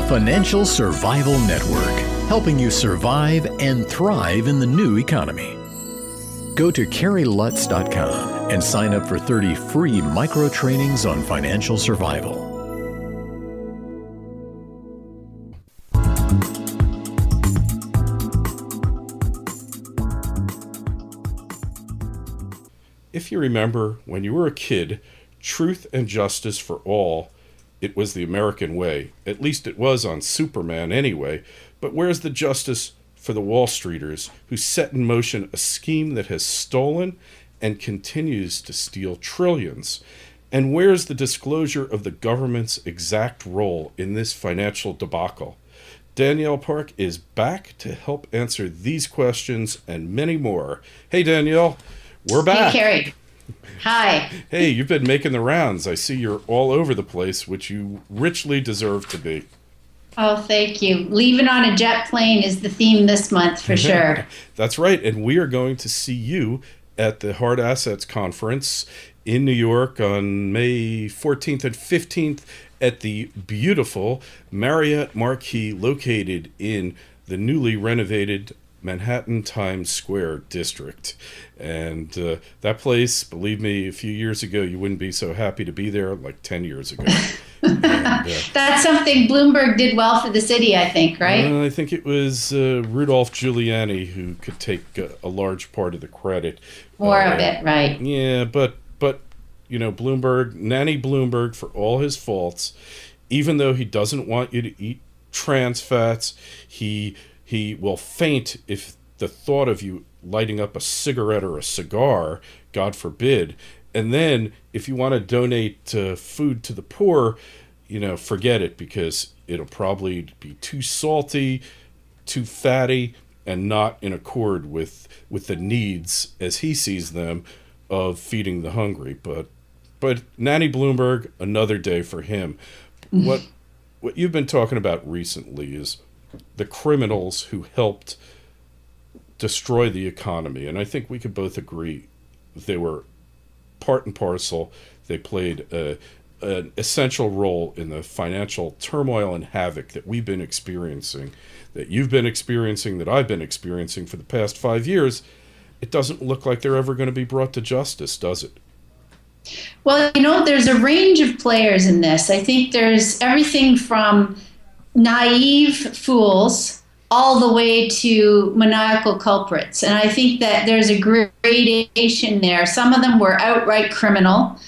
financial survival network, helping you survive and thrive in the new economy. Go to CarrieLutz.com and sign up for 30 free micro trainings on financial survival. If you remember, when you were a kid, truth and justice for all, it was the American way. At least it was on Superman anyway. But where's the justice for the Wall Streeters who set in motion a scheme that has stolen and continues to steal trillions? And where's the disclosure of the government's exact role in this financial debacle? Danielle Park is back to help answer these questions and many more. Hey, Danielle, we're back. Hey, Carrie. Hi. Hey, you've been making the rounds. I see you're all over the place, which you richly deserve to be. Oh, thank you. Leaving on a jet plane is the theme this month for sure. That's right. And we are going to see you at the Hard Assets Conference in New York on May 14th and 15th at the beautiful Marriott Marquis located in the newly renovated Manhattan Times Square district. And that place, believe me, a few years ago, you wouldn't be so happy to be there, like 10 years ago. And, that's something Bloomberg did well for the city, I think, right? I think it was Rudolph Giuliani who could take a large part of the credit. More of it, right. Yeah, but you know, Bloomberg, Nanny Bloomberg, for all his faults, even though he doesn't want you to eat trans fats, he will faint if the thought of you lighting up a cigarette or a cigar, God forbid. And then if you want to donate food to the poor, you know, forget it, because it'll probably be too salty, too fatty, and not in accord with the needs, as he sees them, of feeding the hungry. But Nanny Bloomberg, another day for him. What you've been talking about recently is the criminals who helped destroy the economy. And I think we could both agree they were part and parcel. They played an essential role in the financial turmoil and havoc that we've been experiencing, that you've been experiencing, that I've been experiencing for the past 5 years. It doesn't look like they're ever going to be brought to justice, does it? Well, you know, there's a range of players in this. I think there's everything from naive fools all the way to maniacal culprits. And I think that there's a gradation there. Some of them were outright criminal.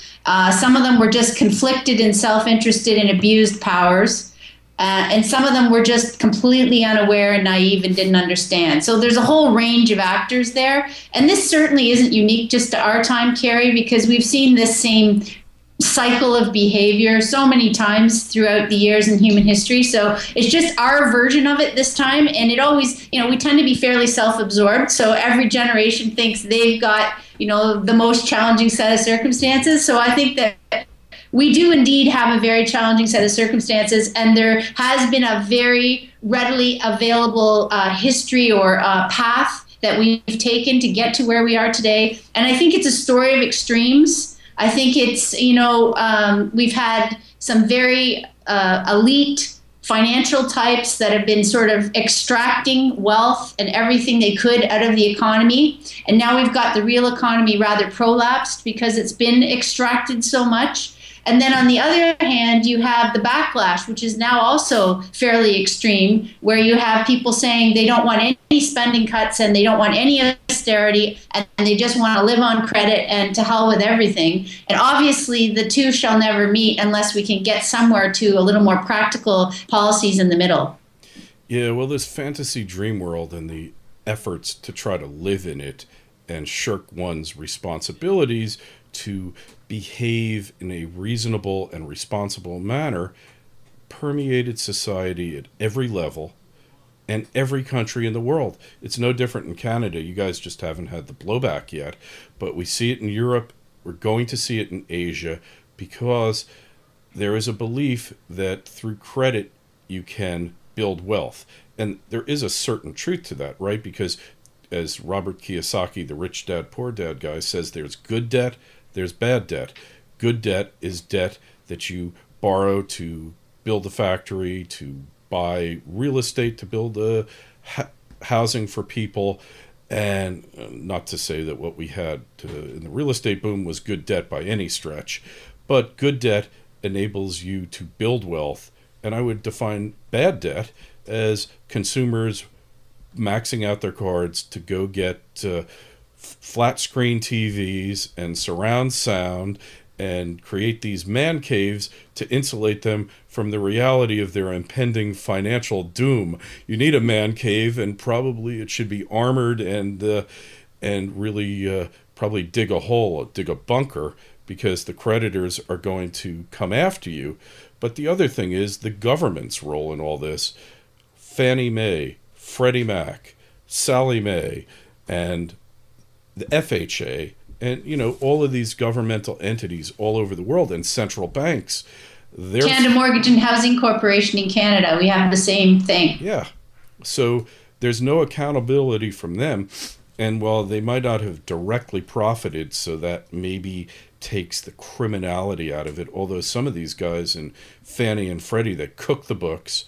Some of them were just conflicted and self-interested and abused powers. And some of them were just completely unaware and naive and didn't understand. So there's a whole range of actors there. And this certainly isn't unique just to our time, Carrie, because we've seen this same cycle of behavior so many times throughout the years in human history. So it's just our version of it this time. And it always, you know, we tend to be fairly self-absorbed. So every generation thinks they've got, you know, the most challenging set of circumstances. So I think that we do indeed have a very challenging set of circumstances, and there has been a very readily available history or path that we've taken to get to where we are today. And I think it's a story of extremes. I think it's, you know, we've had some very elite financial types that have been sort of extracting wealth and everything they could out of the economy. And now we've got the real economy rather prolapsed because it's been extracted so much. And then on the other hand, you have the backlash, which is now also fairly extreme, where you have people saying they don't want any spending cuts and they don't want any austerity, and they just want to live on credit and to hell with everything. And obviously, the two shall never meet unless we can get somewhere to a little more practical policies in the middle. Yeah, well, this fantasy dream world and the efforts to try to live in it and shirk one's responsibilities to behave in a reasonable and responsible manner permeated society at every level and every country in the world. It's no different in Canada. You guys just haven't had the blowback yet, but we see it in Europe. We're going to see it in Asia, because there is a belief that through credit you can build wealth. And there is a certain truth to that, right? Because as Robert Kiyosaki, the Rich Dad, Poor Dad guy, says, there's good debt, there's bad debt. Good debt is debt that you borrow to build a factory, to buy real estate to build housing for people. And not to say that what we had in the real estate boom was good debt by any stretch, but good debt enables you to build wealth. And I would define bad debt as consumers maxing out their cards to go get flat screen TVs and surround sound and create these man caves to insulate them from the reality of their impending financial doom. You need a man cave, and probably it should be armored and really probably dig a bunker, because the creditors are going to come after you. But the other thing is the government's role in all this. Fannie Mae, Freddie Mac, Sallie Mae, and the FHA, and all of these governmental entities all over the world, and central banks. Canada Mortgage and Housing Corporation in Canada, we have the same thing. Yeah. So there's no accountability from them. And while they might not have directly profited, so that maybe takes the criminality out of it, although some of these guys in Fannie and Freddie that cook the books,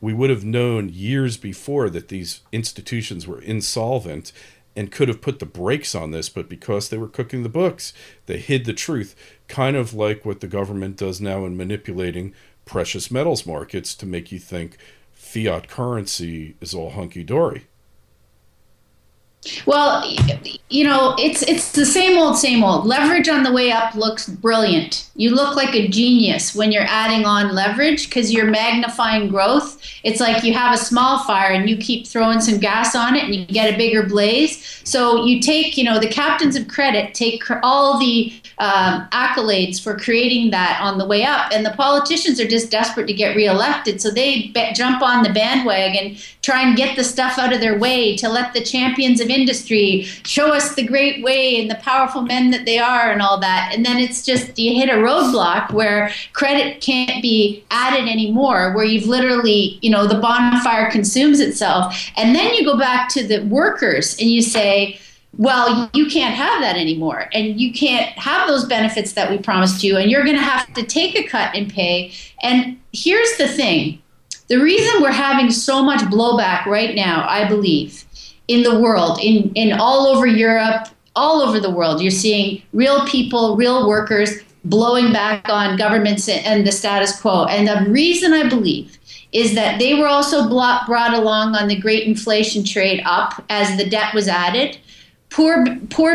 we would have known years before that these institutions were insolvent and could have put the brakes on this, but because they were cooking the books, they hid the truth, kind of like what the government does now in manipulating precious metals markets to make you think fiat currency is all hunky-dory. Well, it's the same old. Leverage on the way up looks brilliant. You look like a genius when you're adding on leverage because you're magnifying growth. It's like you have a small fire and you keep throwing some gas on it and you get a bigger blaze. So you take, the captains of credit take all the accolades for creating that on the way up. And the politicians are just desperate to get reelected. So they jump on the bandwagon, try and get the stuff out of their way to let the champions of industry show us the great way and the powerful men that they are and all that. And then it's just, you hit a roadblock where credit can't be added anymore, where you've literally, the bonfire consumes itself. And then you go back to the workers and you say, well, you can't have that anymore. And you can't have those benefits that we promised you. And you're going to have to take a cut in pay. And here's the thing. The reason we're having so much blowback right now, I believe, in the world, in all over Europe, all over the world, you're seeing real people, real workers blowing back on governments and the status quo. And the reason I believe is that they were also brought along on the great inflation trade up as the debt was added. Poor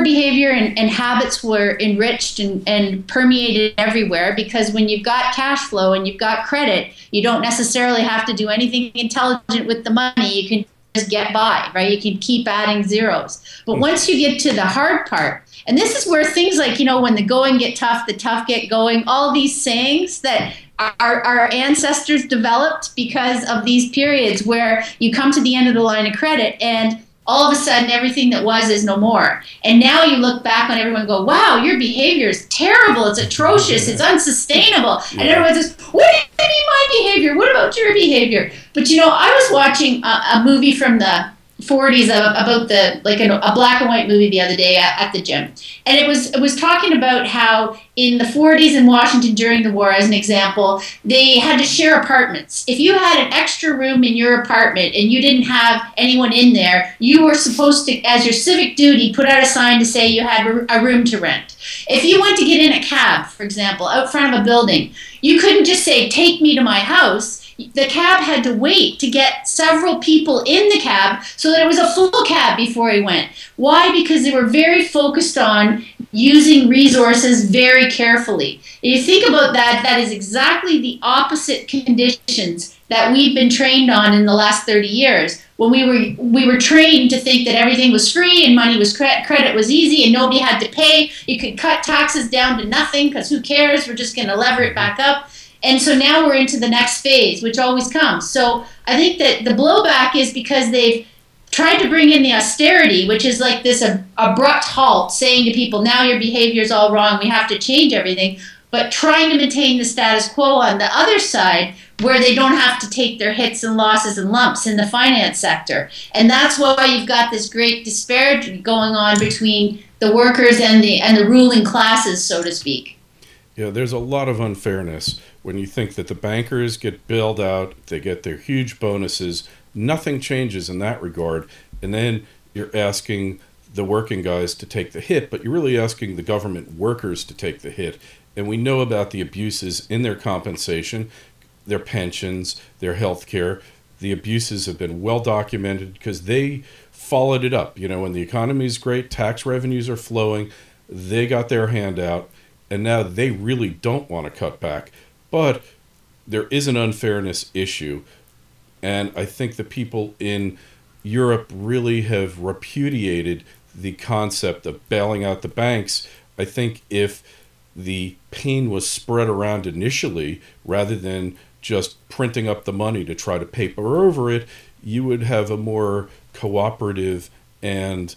behavior and habits were enriched and permeated everywhere, because when you've got cash flow and you've got credit, you don't necessarily have to do anything intelligent with the money. You can just get by, right? You can keep adding zeros. But once you get to the hard part, and this is where things like, when the going get tough, the tough get going, all these sayings that our ancestors developed because of these periods where you come to the end of the line of credit and all of a sudden everything that was is no more. And now you look back on everyone and go, wow, your behavior is terrible. It's atrocious. It's unsustainable. Yeah. And everyone says, what do you mean my behavior? What about your behavior? But, I was watching a movie from the 40s about a black and white movie the other day at the gym. And it was talking about how in the 40s in Washington during the war, as an example, they had to share apartments. If you had an extra room in your apartment and you didn't have anyone in there, you were supposed to, as your civic duty, put out a sign to say you had a room to rent. If you went to get in a cab, for example, out front of a building, you couldn't just say, take me to my house. The cab had to wait to get several people in the cab so that it was a full cab before he went. Why? Because they were very focused on using resources very carefully. If you think about that, that is exactly the opposite conditions that we've been trained on in the last 30 years. When we were trained to think that everything was free and money was credit was easy and nobody had to pay. You could cut taxes down to nothing because who cares? We're just going to lever it back up. And so now we're into the next phase, which always comes. So I think that the blowback is because they've tried to bring in the austerity, which is like this abrupt halt, saying to people, now your behavior is all wrong, we have to change everything, but trying to maintain the status quo on the other side where they don't have to take their hits and losses and lumps in the finance sector. And that's why you've got this great disparity going on between the workers and the ruling classes, so to speak. Yeah, there's a lot of unfairness when you think that the bankers get bailed out, they get their huge bonuses, nothing changes in that regard, and then you're asking the working guys to take the hit, but you're really asking the government workers to take the hit. And we know about the abuses in their compensation, their pensions, their health care. The abuses have been well documented because they followed it up. You know, when the economy is great, tax revenues are flowing, they got their hand out, and now they really don't want to cut back. But there is an unfairness issue, and I think the people in Europe really have repudiated the concept of bailing out the banks. I think if the pain was spread around initially, rather than just printing up the money to try to paper over it, you would have a more cooperative and,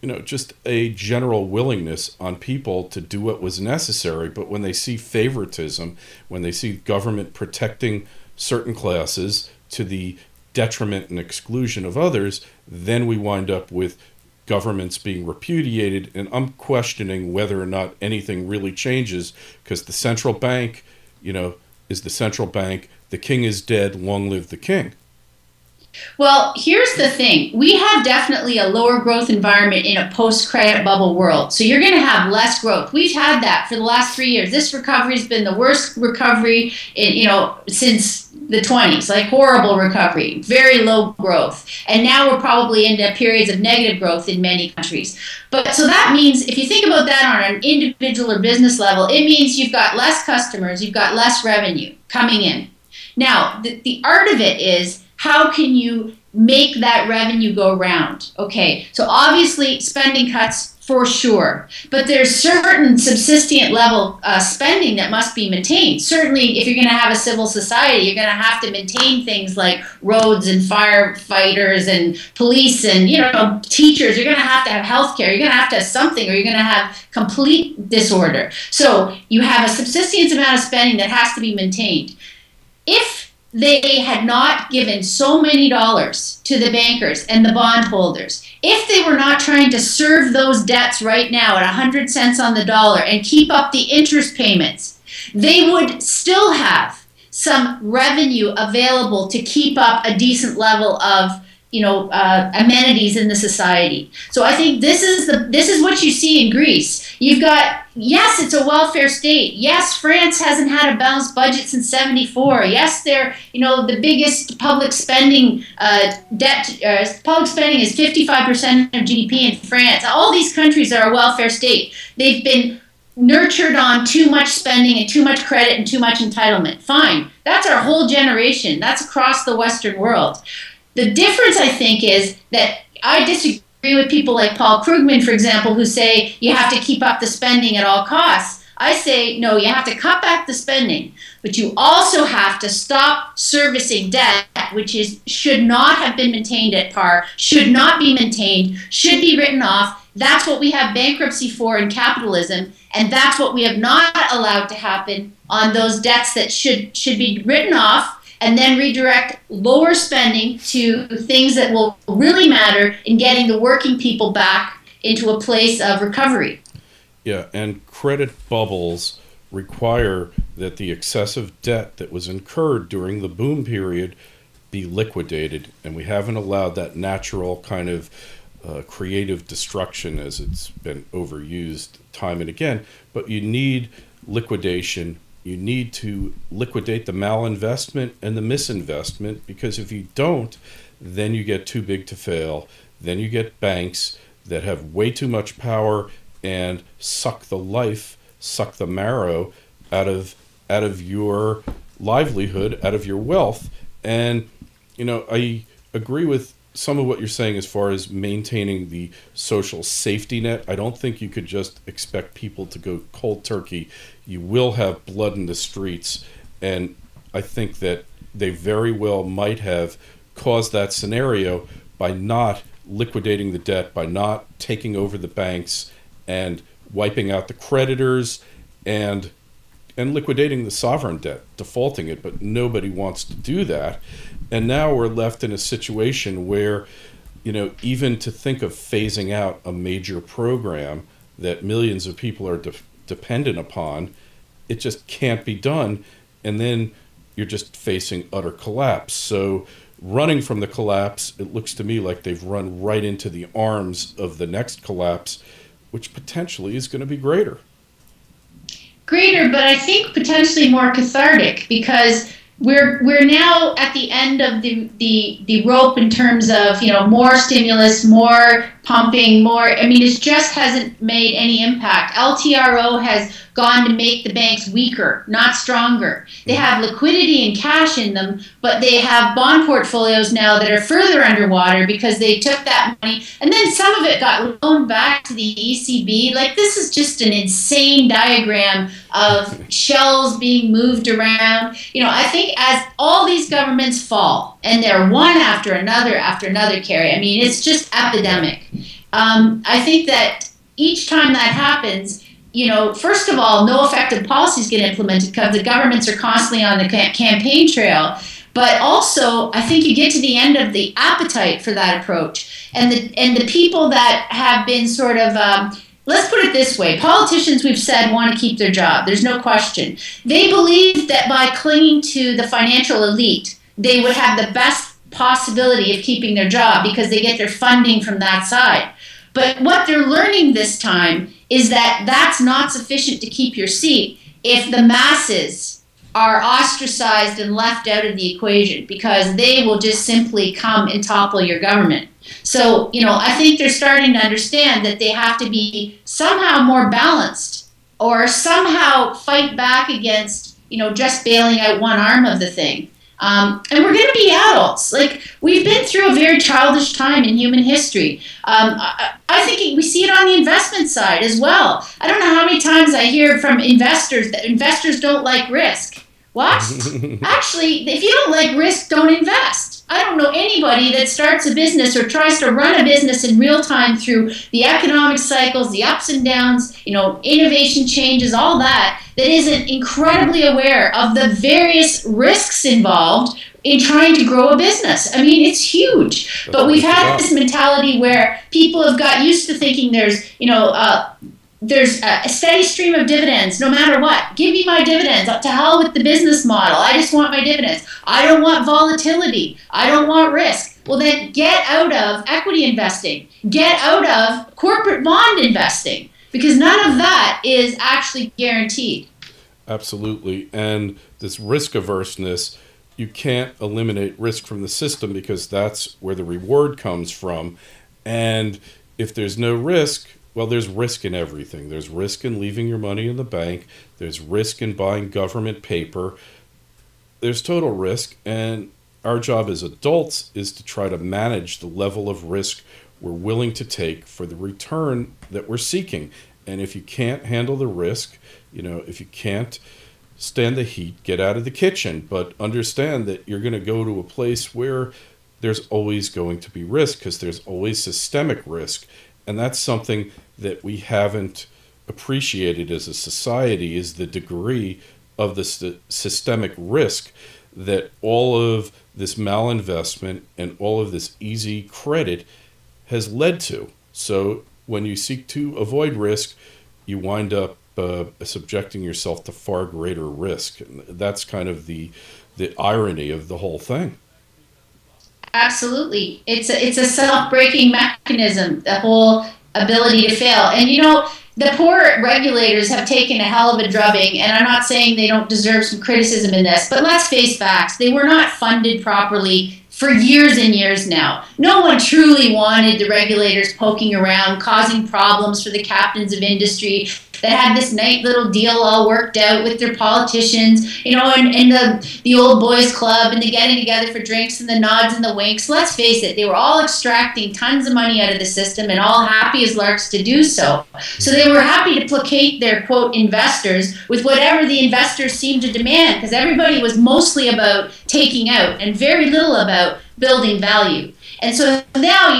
you know, just a general willingness on people to do what was necessary. But when they see favoritism, when they see government protecting certain classes to the detriment and exclusion of others, then we wind up with governments being repudiated. And I'm questioning whether or not anything really changes, because the central bank, you know, is the central bank. The king is dead. Long live the king. Well, here's the thing. We have definitely a lower growth environment in a post-credit bubble world. So you're going to have less growth. We've had that for the last 3 years. This recovery has been the worst recovery since the 20s, like horrible recovery, very low growth. And now we're probably into periods of negative growth in many countries. But so that means if you think about that on an individual or business level, it means you've got less customers, you've got less revenue coming in. Now, the art of it is, how can you make that revenue go round? Okay, so obviously spending cuts for sure, but there's certain subsistent level spending that must be maintained. Certainly, if you're going to have a civil society, you're going to have to maintain things like roads and firefighters and police and, you know, teachers. You're going to have healthcare. You're going to have something, or you're going to have complete disorder. So you have a subsistence amount of spending that has to be maintained. If they had not given so many dollars to the bankers and the bondholders, if they were not trying to serve those debts right now at 100 cents on the dollar and keep up the interest payments, they would still have some revenue available to keep up a decent level of, you know, amenities in the society. So I think this is what you see in Greece. You've got, yes, it's a welfare state. Yes, France hasn't had a balanced budget since '74. Yes, they're, you know, the biggest public spending public spending is 55% of GDP in France. All these countries are a welfare state. They've been nurtured on too much spending and too much credit and too much entitlement. Fine. That's our whole generation. That's across the Western world. The difference, I think, is that I disagree with people like Paul Krugman, for example, who say you have to keep up the spending at all costs. I say, no, you have to cut back the spending, but you also have to stop servicing debt, which should not have been maintained at par, should not be maintained, should be written off. That's what we have bankruptcy for in capitalism, and that's what we have not allowed to happen on those debts that should be written off, and then redirect lower spending to things that will really matter in getting the working people back into a place of recovery. Yeah, and credit bubbles require that the excessive debt that was incurred during the boom period be liquidated, and we haven't allowed that natural kind of creative destruction, as it's been overused time and again. But you need liquidation. You need to liquidate the malinvestment and the misinvestment, because if you don't, then you get too big to fail. Then you get banks that have way too much power and suck the marrow out of your livelihood, out of your wealth. And, you know, I agree with some of what you're saying as far as maintaining the social safety net. I don't think you could just expect people to go cold turkey. You will have blood in the streets, and I think that they very well might have caused that scenario by not liquidating the debt, by not taking over the banks and wiping out the creditors and liquidating the sovereign debt, defaulting it. But nobody wants to do that. And now we're left in a situation where, you know, even to think of phasing out a major program that millions of people are dependent upon it just can't be done. And then you're just facing utter collapse. So running from the collapse, it looks to me like they've run right into the arms of the next collapse, which potentially is going to be greater. Greater, but I think potentially more cathartic, because we're now at the end of the rope in terms of, you know, more stimulus, more pumping, more. I mean, it just hasn't made any impact. LTRO has gone to make the banks weaker, not stronger. They have liquidity and cash in them, but they have bond portfolios now that are further underwater because they took that money, and then some of it got loaned back to the ECB. Like, this is just an insane diagram of shells being moved around. You know, I think as all these governments fall, and they're one after another, Carrie, I mean, it's just epidemic. I think that each time that happens, you know, first of all, no effective policies get implemented because the governments are constantly on the campaign trail. But also, I think you get to the end of the appetite for that approach. And the people that have been sort of, let's put it this way, politicians, we've said, want to keep their job. There's no question. They believe that by clinging to the financial elite, they would have the best possibility of keeping their job because they get their funding from that side. But what they're learning this time is that that's not sufficient to keep your seat if the masses are ostracized and left out of the equation, because they will just simply come and topple your government. So, you know, I think they're starting to understand that they have to be somehow more balanced, or somehow fight back against, you know, just bailing out one arm of the thing. And we're going to be adults. Like, we've been through a very childish time in human history. I think we see it on the investment side as well. I don't know how many times I hear from investors that investors don't like risk. What? Actually, if you don't like risk, don't invest. I don't know anybody that starts a business or tries to run a business in real time through the economic cycles, the ups and downs, you know, innovation changes, all that, that isn't incredibly aware of the various risks involved in trying to grow a business. I mean, it's huge. But we've had this mentality where people have got used to thinking there's, you know, there's a steady stream of dividends no matter what. Give me my dividends. To hell with the business model. I just want my dividends. I don't want volatility. I don't want risk. Well, then get out of equity investing. Get out of corporate bond investing, because none of that is actually guaranteed. Absolutely. And this risk averseness, you can't eliminate risk from the system because that's where the reward comes from. And if there's no risk, well, there's risk in everything. There's risk in leaving your money in the bank. There's risk in buying government paper. There's total risk. And our job as adults is to try to manage the level of risk we're willing to take for the return that we're seeking. And if you can't handle the risk, you know, if you can't stand the heat, get out of the kitchen. But understand that you're going to go to a place where there's always going to be risk, because there's always systemic risk. And that's something that we haven't appreciated as a society, is the degree of the systemic risk that all of this malinvestment and all of this easy credit has led to. So when you seek to avoid risk, you wind up subjecting yourself to far greater risk. And that's kind of the irony of the whole thing. Absolutely. It's a self-breaking mechanism, the whole ability to fail. And, you know, the poor regulators have taken a hell of a drubbing, and I'm not saying they don't deserve some criticism in this, but let's face facts. They were not funded properly for years and years now. No one truly wanted the regulators poking around, causing problems for the captains of industry that had this nice little deal all worked out with their politicians, you know, and the old boys club and the getting together for drinks and the nods and the winks. Let's face it, they were all extracting tons of money out of the system and all happy as larks to do so. So they were happy to placate their, quote, investors with whatever the investors seemed to demand, because everybody was mostly about taking out and very little about building value. And so now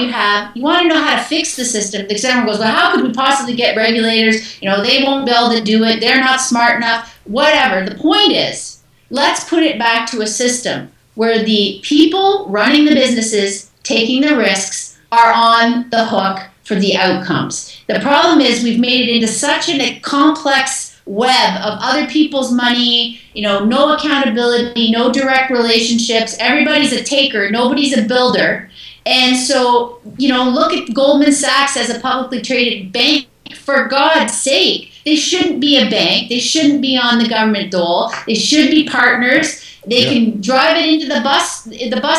you want to know how to fix the system. Because everyone goes, well, how could we possibly get regulators? You know, they won't be able to do it. They're not smart enough. Whatever. The point is, let's put it back to a system where the people running the businesses, taking the risks, are on the hook for the outcomes. The problem is we've made it into such a complex web of other people's money, no accountability, no direct relationships. Everybody's a taker, nobody's a builder. And so, look at Goldman Sachs as a publicly traded bank. For God's sake, they shouldn't be a bank. They shouldn't be on the government dole. They should be partners. They can drive it into the bus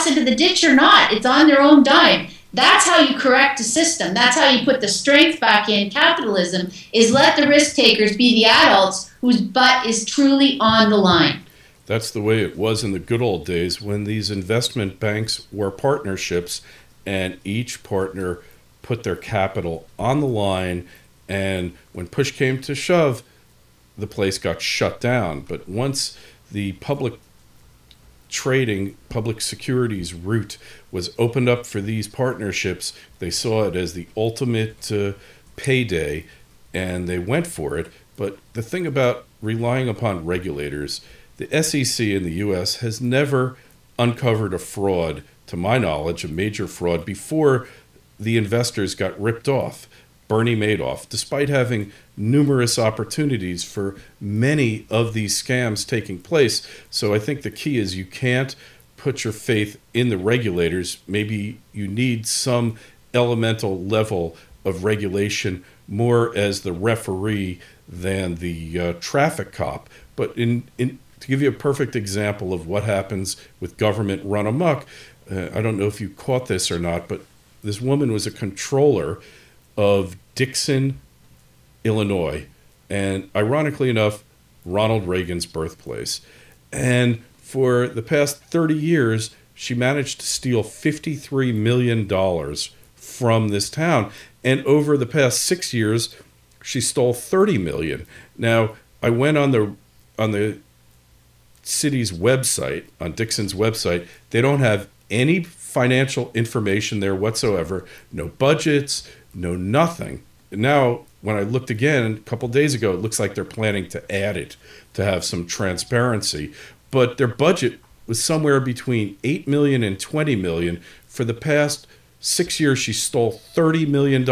into the ditch or not. It's on their own dime. That's how you correct a system. That's how you put the strength back in capitalism, is let the risk takers be the adults whose butt is truly on the line. That's the way it was in the good old days when these investment banks were partnerships and each partner put their capital on the line, and when push came to shove, the place got shut down. But once the public trading, public securities route was opened up for these partnerships, they saw it as the ultimate payday, and they went for it. But the thing about relying upon regulators, the SEC in the U.S. has never uncovered a fraud, to my knowledge, a major fraud, before the investors got ripped off. Bernie Madoff, despite having numerous opportunities for many of these scams taking place. So I think the key is you can't put your faith in the regulators. Maybe you need some elemental level of regulation more as the referee than the traffic cop. But to give you a perfect example of what happens with government run amok, I don't know if you caught this or not, but this woman was a controller of Dixon, Illinois, and ironically enough, Ronald Reagan's birthplace. And for the past 30 years, she managed to steal $53 million from this town. And over the past 6 years, she stole $30 million. Now, I went on the city's website, on Dixon's website. They don't have any financial information there whatsoever, no budgets, no nothing. Now, when I looked again a couple days ago, it looks like they're planning to add it to have some transparency. But their budget was somewhere between $8 million and $20 million. For the past 6 years, she stole $30 million.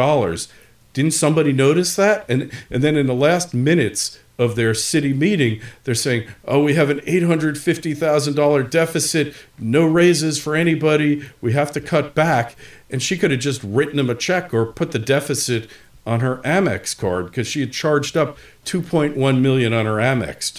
Didn't somebody notice that? And then in the last minutes of their city meeting, they're saying, oh, we have an $850,000 deficit, no raises for anybody, we have to cut back. And she could have just written them a check or put the deficit on her Amex card, because she had charged up $2.1 million on her Amex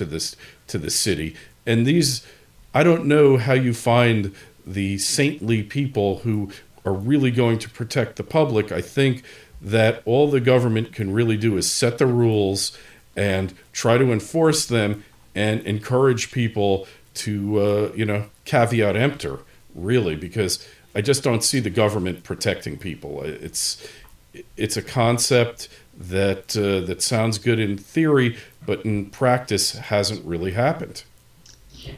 to the city. And these, I don't know how you find the saintly people who are really going to protect the public. I think that all the government can really do is set the rules and try to enforce them and encourage people to, caveat emptor, really, because I just don't see the government protecting people. It's a concept that sounds good in theory, but in practice hasn't really happened.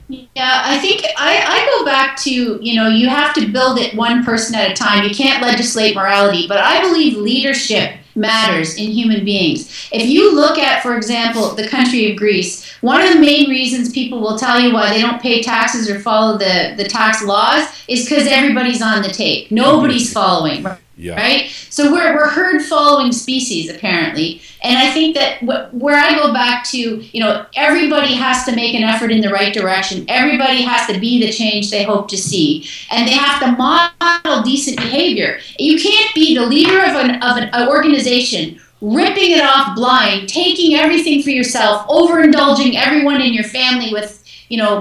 Yeah, I think I go back to, you have to build it one person at a time. You can't legislate morality, but I believe leadership matters in human beings. If you look at, for example, the country of Greece, one of the main reasons people will tell you why they don't pay taxes or follow the tax laws is because everybody's on the take. Nobody's following, right? So we're herd following species, apparently. And I think that where I go back to, everybody has to make an effort in the right direction. Everybody has to be the change they hope to see. And they have to model decent behavior. You can't be the leader of an organization ripping it off blind, taking everything for yourself, overindulging everyone in your family with,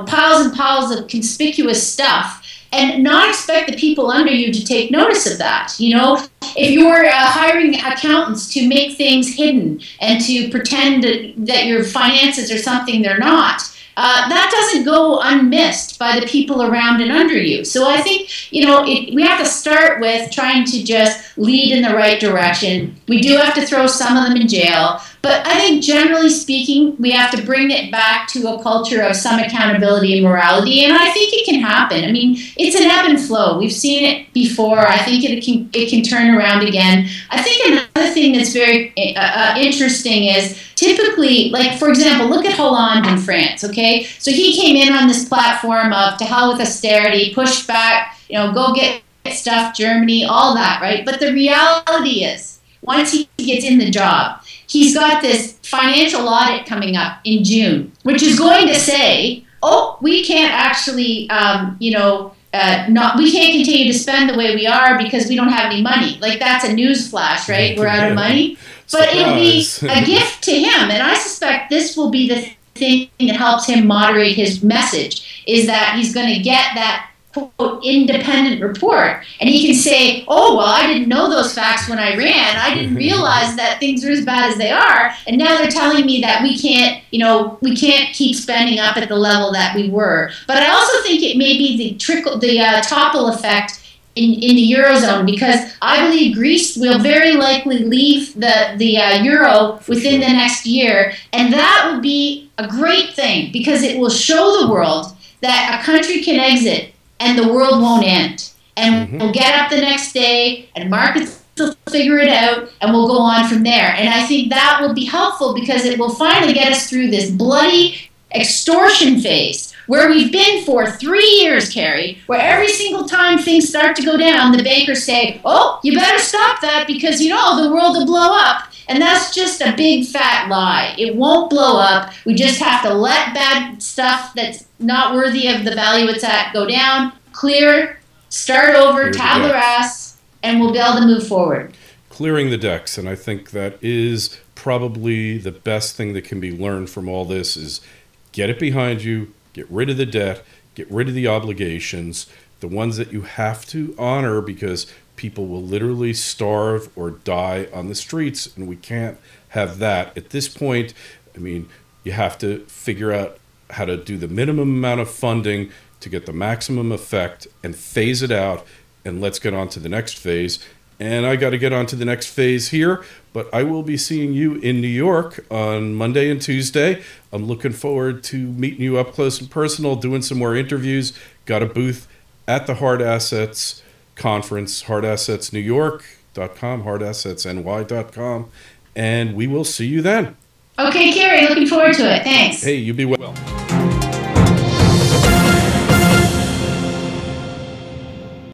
piles and piles of conspicuous stuff, and not expect the people under you to take notice of that. If you're hiring accountants to make things hidden and to pretend that your finances are something they're not, that doesn't go unmissed by the people around and under you. So I think, we have to start with trying to just lead in the right direction. We do have to throw some of them in jail. But I think generally speaking, we have to bring it back to a culture of some accountability and morality. And I think it can happen. I mean, it's an ebb and flow. We've seen it before. I think it can turn around again. I think another thing that's very interesting is typically, like, for example, look at Hollande in France, okay? So he came in on this platform of to hell with austerity, push back, go get stuff, Germany, all that, right? But the reality is, once he gets in the job, he's got this financial audit coming up in June, which is going to say, oh, we can't actually, we can't continue to spend the way we are because we don't have any money. Like, that's a news flash, right? We're out of money. But it'll be a gift to him. And I suspect this will be the thing that helps him moderate his message, is that he's going to get that, quote, independent report. And he can say, oh, well, I didn't know those facts when I ran. I didn't realize that things are as bad as they are. And now they're telling me that we can't keep spending up at the level that we were. But I also think it may be the topple effect in the Eurozone, because I believe Greece will very likely leave the Euro within the next year. And that will be a great thing, because it will show the world that a country can exit and the world won't end. And we'll get up the next day and markets will figure it out and we'll go on from there. And I think that will be helpful, because it will finally get us through this bloody extortion phase where we've been for 3 years, Carrie, where every single time things start to go down, the bankers say, oh, you better stop that because, the world will blow up. And that's just a big fat lie. It won't blow up. We just have to let bad stuff that's not worthy of the value it's at go down, clear, start over, tabula rasa, and we'll be able to move forward. Clearing the decks. And I think that is probably the best thing that can be learned from all this, is get it behind you, get rid of the debt, get rid of the obligations, the ones that you have to honor, because people will literally starve or die on the streets, and we can't have that. At this point, I mean, you have to figure out how to do the minimum amount of funding to get the maximum effect and phase it out, and let's get on to the next phase. And I got to get on to the next phase here, but I will be seeing you in New York on Monday and Tuesday. I'm looking forward to meeting you up close and personal, doing some more interviews. Got a booth at the Hard Assets Conference, hardassetsnewyork.com, hardassetsny.com, and we will see you then. Okay, Carrie, looking forward to it. Thanks. Hey, you be well.